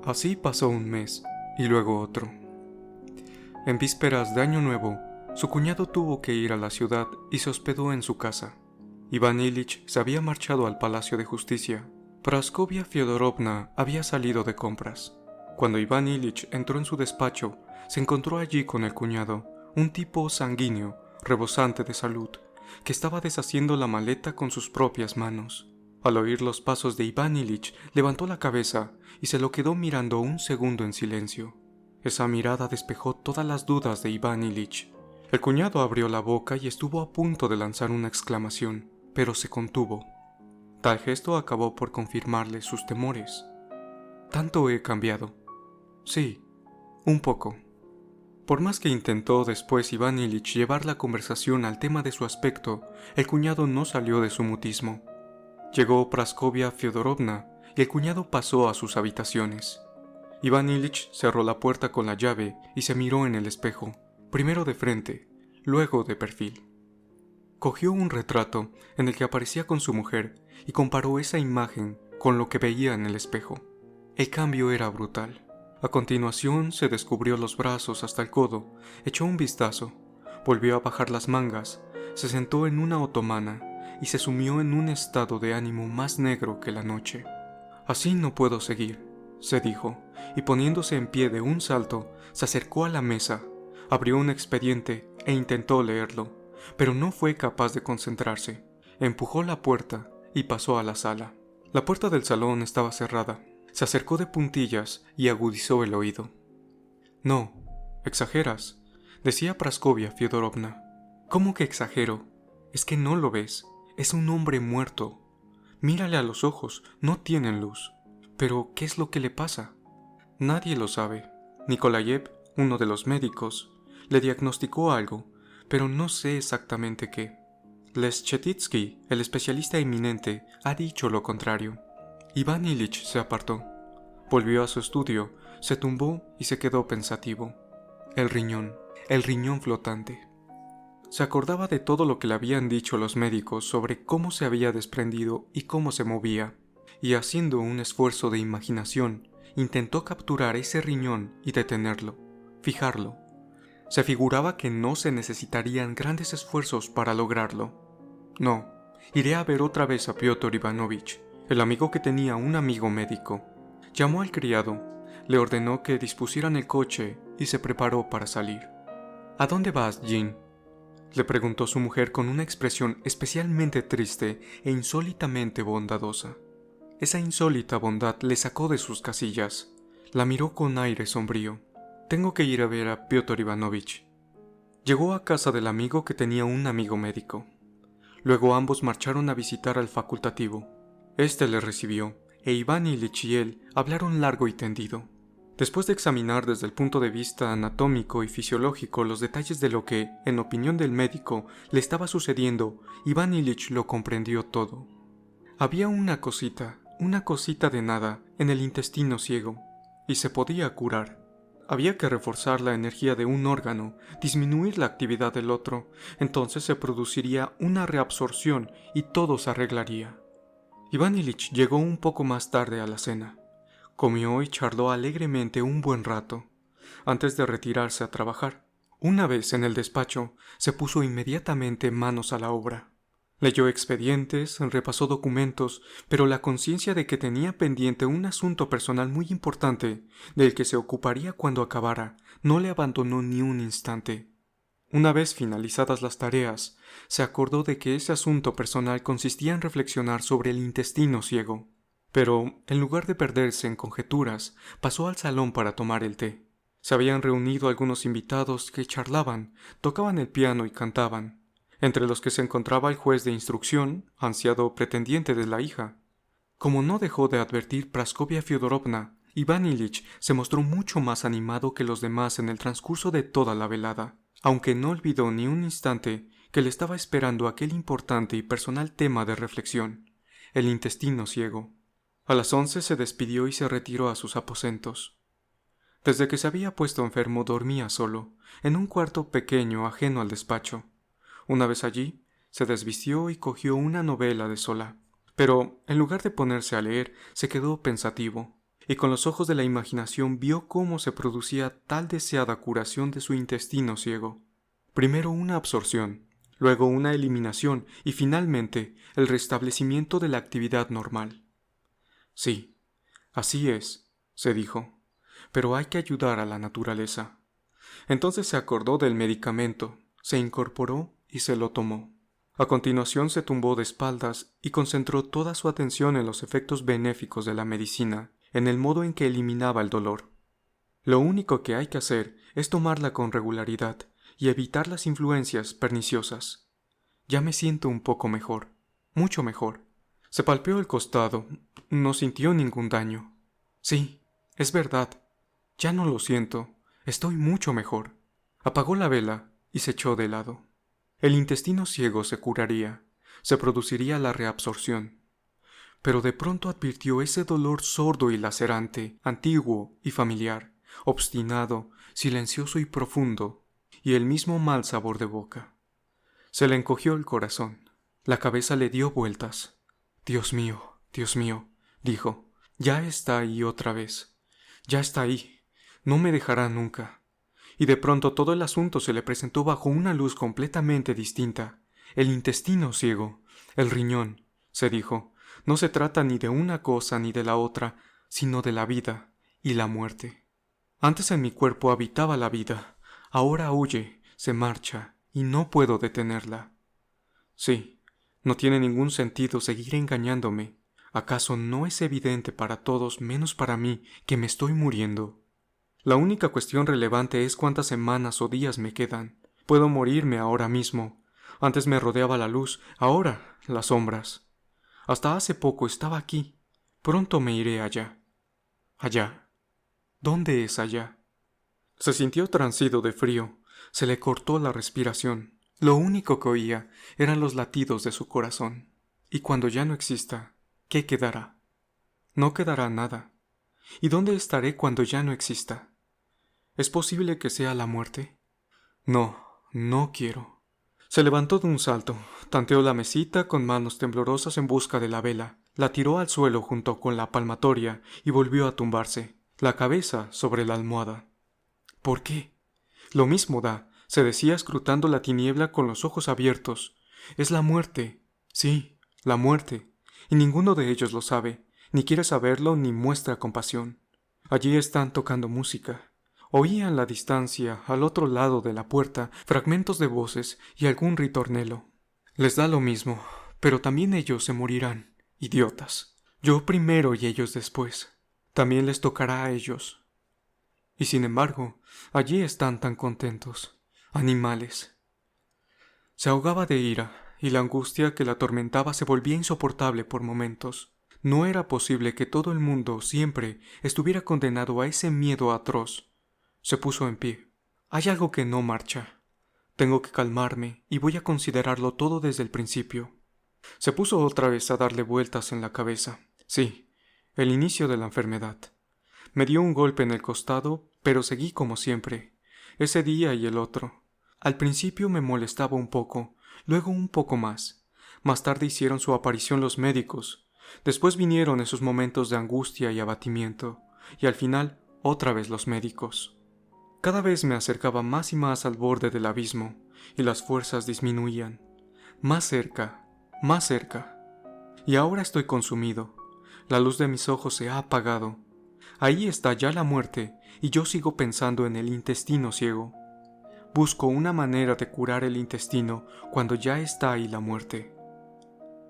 Así pasó un mes, y luego otro. En vísperas de Año Nuevo, su cuñado tuvo que ir a la ciudad y se hospedó en su casa. Iván Ilich se había marchado al Palacio de Justicia. Praskovia Fyodorovna había salido de compras. Cuando Iván Ilich entró en su despacho, se encontró allí con el cuñado, un tipo sanguíneo, rebosante de salud, que estaba deshaciendo la maleta con sus propias manos. Al oír los pasos de Iván Ilich, levantó la cabeza y se lo quedó mirando un segundo en silencio. Esa mirada despejó todas las dudas de Iván Ilich. El cuñado abrió la boca y estuvo a punto de lanzar una exclamación, pero se contuvo. Tal gesto acabó por confirmarle sus temores. ¿Tanto he cambiado? Sí, un poco. Por más que intentó después Iván Ilich llevar la conversación al tema de su aspecto, el cuñado no salió de su mutismo. Llegó Praskovia Fyodorovna y el cuñado pasó a sus habitaciones. Iván Ilich cerró la puerta con la llave y se miró en el espejo, primero de frente, luego de perfil. Cogió un retrato en el que aparecía con su mujer y comparó esa imagen con lo que veía en el espejo. El cambio era brutal. A continuación se descubrió los brazos hasta el codo, echó un vistazo, volvió a bajar las mangas, se sentó en una otomana y se sumió en un estado de ánimo más negro que la noche. Así no puedo seguir, se dijo, y poniéndose en pie de un salto, se acercó a la mesa, abrió un expediente e intentó leerlo, pero no fue capaz de concentrarse. Empujó la puerta y pasó a la sala. La puerta del salón estaba cerrada. Se acercó de puntillas y agudizó el oído. No, exageras, decía Praskovia Fyodorovna. ¿Cómo que exagero? Es que no lo ves. Es un hombre muerto. Mírale a los ojos, no tienen luz. Pero, ¿qué es lo que le pasa? Nadie lo sabe. Nikolayev, uno de los médicos, le diagnosticó algo, pero no sé exactamente qué. Leschetitsky, el especialista eminente, ha dicho lo contrario. Iván Ilich se apartó. Volvió a su estudio, se tumbó y se quedó pensativo. El riñón flotante. Se acordaba de todo lo que le habían dicho los médicos sobre cómo se había desprendido y cómo se movía, y haciendo un esfuerzo de imaginación, intentó capturar ese riñón y detenerlo, fijarlo. Se figuraba que no se necesitarían grandes esfuerzos para lograrlo. No, iré a ver otra vez a Piotr Ivanovich, el amigo que tenía un amigo médico. Llamó al criado, le ordenó que dispusieran el coche y se preparó para salir. ¿A dónde vas, Jean?, le preguntó su mujer con una expresión especialmente triste e insólitamente bondadosa. Esa insólita bondad le sacó de sus casillas. La miró con aire sombrío. Tengo que ir a ver a Piotr Ivanovich. Llegó a casa del amigo que tenía un amigo médico. Luego ambos marcharon a visitar al facultativo. Este le recibió, e Iván Ilich y él hablaron largo y tendido. Después de examinar desde el punto de vista anatómico y fisiológico los detalles de lo que, en opinión del médico, le estaba sucediendo, Iván Ilich lo comprendió todo. Había una cosita de nada, en el intestino ciego, y se podía curar. Había que reforzar la energía de un órgano, disminuir la actividad del otro, entonces se produciría una reabsorción y todo se arreglaría. Iván Ilich llegó un poco más tarde a la cena. Comió y charló alegremente un buen rato, antes de retirarse a trabajar. Una vez en el despacho, se puso inmediatamente manos a la obra. Leyó expedientes, repasó documentos, pero la conciencia de que tenía pendiente un asunto personal muy importante, del que se ocuparía cuando acabara, no le abandonó ni un instante. Una vez finalizadas las tareas, se acordó de que ese asunto personal consistía en reflexionar sobre el intestino ciego. Pero, en lugar de perderse en conjeturas, pasó al salón para tomar el té. Se habían reunido algunos invitados que charlaban, tocaban el piano y cantaban, entre los que se encontraba el juez de instrucción, ansiado pretendiente de la hija. Como no dejó de advertir Praskovia Fyodorovna, Iván Ilich se mostró mucho más animado que los demás en el transcurso de toda la velada, aunque no olvidó ni un instante que le estaba esperando aquel importante y personal tema de reflexión, el intestino ciego. A las 11 se despidió y se retiró a sus aposentos. Desde que se había puesto enfermo dormía solo, en un cuarto pequeño ajeno al despacho. Una vez allí, se desvistió y cogió una novela de Solá. Pero, en lugar de ponerse a leer, se quedó pensativo. y con los ojos de la imaginación vio cómo se producía tal deseada curación de su intestino ciego. Primero una absorción, luego una eliminación y finalmente el restablecimiento de la actividad normal. Sí, así es, se dijo, pero hay que ayudar a la naturaleza. Entonces se acordó del medicamento, se incorporó y se lo tomó. A continuación se tumbó de espaldas y concentró toda su atención en los efectos benéficos de la medicina, en el modo en que eliminaba el dolor. Lo único que hay que hacer es tomarla con regularidad y evitar las influencias perniciosas. Ya me siento un poco mejor, mucho mejor. Se palpeó el costado, no sintió ningún daño. Sí, es verdad, ya no lo siento, estoy mucho mejor. Apagó la vela y se echó de lado. El intestino ciego se curaría, se produciría la reabsorción. Pero de pronto advirtió ese dolor sordo y lacerante, antiguo y familiar, obstinado, silencioso y profundo, y el mismo mal sabor de boca. Se le encogió el corazón, la cabeza le dio vueltas. Dios mío, dijo, ya está ahí otra vez, ya está ahí, no me dejará nunca. Y de pronto todo el asunto se le presentó bajo una luz completamente distinta. El intestino ciego, el riñón, se dijo, no se trata ni de una cosa ni de la otra, sino de la vida y la muerte. Antes en mi cuerpo habitaba la vida, ahora huye, se marcha, y no puedo detenerla. Sí, no tiene ningún sentido seguir engañándome. ¿Acaso no es evidente para todos menos para mí que me estoy muriendo? La única cuestión relevante es cuántas semanas o días me quedan. Puedo morirme ahora mismo. Antes me rodeaba la luz, ahora las sombras. Hasta hace poco estaba aquí. Pronto me iré allá. Allá. ¿Dónde es allá? Se sintió transido de frío. Se le cortó la respiración. Lo único que oía eran los latidos de su corazón. Y cuando ya no exista, ¿qué quedará? No quedará nada. ¿Y dónde estaré cuando ya no exista? ¿Es posible que sea la muerte? No, no quiero. Se levantó de un salto, tanteó la mesita con manos temblorosas en busca de la vela, la tiró al suelo junto con la palmatoria y volvió a tumbarse, la cabeza sobre la almohada. ¿Por qué? Lo mismo da, se decía escrutando la tiniebla con los ojos abiertos. Es la muerte. Sí, la muerte. Y ninguno de ellos lo sabe, ni quiere saberlo ni muestra compasión. Allí están tocando música. Oía en la distancia, al otro lado de la puerta, fragmentos de voces y algún ritornelo. Les da lo mismo, pero también ellos se morirán, idiotas. Yo primero y ellos después. También les tocará a ellos. Y sin embargo, allí están tan contentos. Animales. Se ahogaba de ira, y la angustia que la atormentaba se volvía insoportable por momentos. No era posible que todo el mundo siempre estuviera condenado a ese miedo atroz. Se puso en pie. Hay algo que no marcha. Tengo que calmarme y voy a considerarlo todo desde el principio. Se puso otra vez a darle vueltas en la cabeza. Sí, el inicio de la enfermedad. Me dio un golpe en el costado, pero seguí como siempre, ese día y el otro. Al principio me molestaba un poco, luego un poco más. Más tarde hicieron su aparición los médicos. Después vinieron esos momentos de angustia y abatimiento, y al final otra vez los médicos. Cada vez me acercaba más y más al borde del abismo, y las fuerzas disminuían. Más cerca, más cerca. Y ahora estoy consumido. La luz de mis ojos se ha apagado. Ahí está ya la muerte, y yo sigo pensando en el intestino ciego. Busco una manera de curar el intestino cuando ya está ahí la muerte.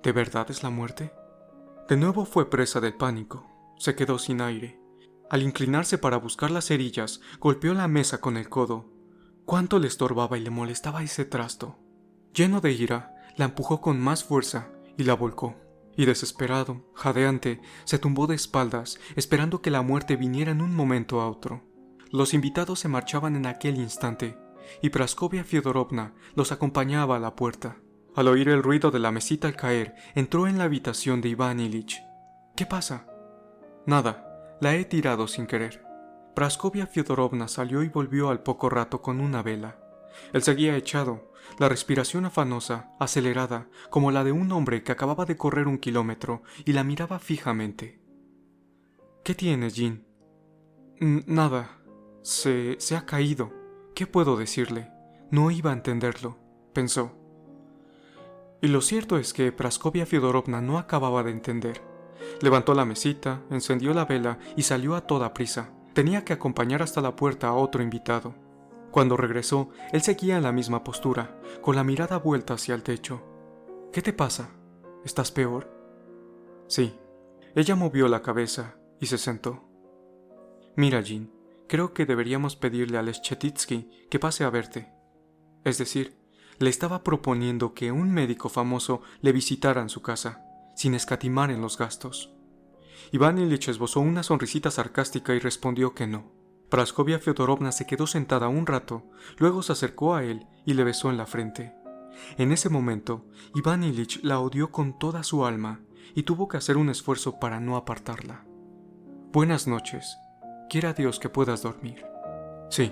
¿De verdad es la muerte? De nuevo fue presa del pánico. Se quedó sin aire. Al inclinarse para buscar las cerillas, golpeó la mesa con el codo. Cuánto le estorbaba y le molestaba ese trasto. Lleno de ira, la empujó con más fuerza y la volcó. Y desesperado, jadeante, se tumbó de espaldas, esperando que la muerte viniera en un momento a otro. Los invitados se marchaban en aquel instante, y Praskovia Fyodorovna los acompañaba a la puerta. Al oír el ruido de la mesita al caer, entró en la habitación de Iván Ilich. ¿Qué pasa? Nada. La he tirado sin querer. Praskovia Fyodorovna salió y volvió al poco rato con una vela. Él seguía echado, la respiración afanosa, acelerada, como la de un hombre que acababa de correr 1 kilómetro y la miraba fijamente. ¿Qué tienes, Jean? Nada. Se ha caído. ¿Qué puedo decirle? No iba a entenderlo, pensó. Y lo cierto es que Praskovia Fyodorovna no acababa de entender. Levantó la mesita, encendió la vela y salió a toda prisa. Tenía que acompañar hasta la puerta a otro invitado. Cuando regresó, él seguía en la misma postura, con la mirada vuelta hacia el techo. ¿Qué te pasa? ¿Estás peor? Sí. Ella movió la cabeza y se sentó. Mira, Jean, creo que deberíamos pedirle a Leschetitsky que pase a verte. Es decir, le estaba proponiendo que un médico famoso le visitara en su casa, sin escatimar en los gastos. Iván Ilich esbozó una sonrisita sarcástica y respondió que no. Praskovia Fyodorovna se quedó sentada un rato, luego se acercó a él y le besó en la frente. En ese momento, Iván Ilich la odió con toda su alma y tuvo que hacer un esfuerzo para no apartarla. Buenas noches. Quiera Dios que puedas dormir. Sí,